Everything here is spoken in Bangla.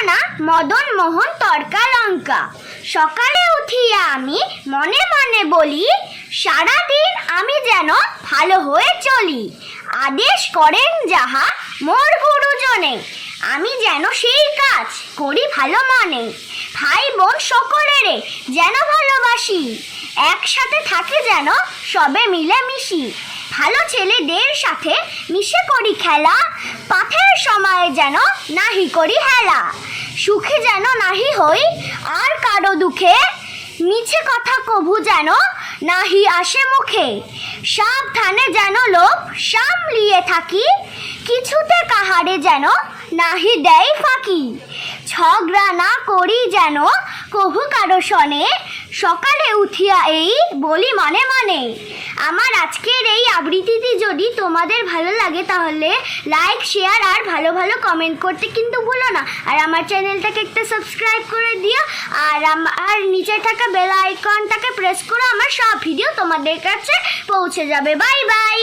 না মদন মোহন তর্কা লঙ্কা। সকালে উঠিয়া আমি মনে মনে বলি, সারাদিন আমি যেন ভালো হয়ে চলি। আদেশ করেন যাহা মোর গুরুজনে, আমি যেন সেই কাজ করি ভালো মনে। ভাই বোন সকলেরে যেন ভালোবাসি, একসাথে থাকে যেন সবে মিলে মিশি। ভালো ছেলেদের সাথে মিশে করি খেলা, পাঠের সময়ে যেন নাহি করি হেলা। সুখে যেন নাহি হই আর কারো দুঃখে, মিছে কথা কভু যেন নাহি আসে মুখে। সাবধানে যেন লোভ সামলিয়ে থাকি, কিছুতে কাহারে যেন নাহি দেয় ফাঁকি। ঝগড়া না করি যেন কভু কারো শনে, সকালে উঠিয়া এই বলি মনে মনে। আমার আজকের এই আবৃত্তিটি যদি তোমাদের ভালো লাগে তাহলে লাইক, শেয়ার আর ভালো ভালো কমেন্ট করতে কিন্তু ভুলো না। আর আমার চ্যানেলটাকে একটা সাবস্ক্রাইব করে দিও, আর নিচে থাকা বেল আইকনটাকে প্রেস করো, আমার সব ভিডিও তোমাদের কাছে পৌঁছে যাবে। Bye bye.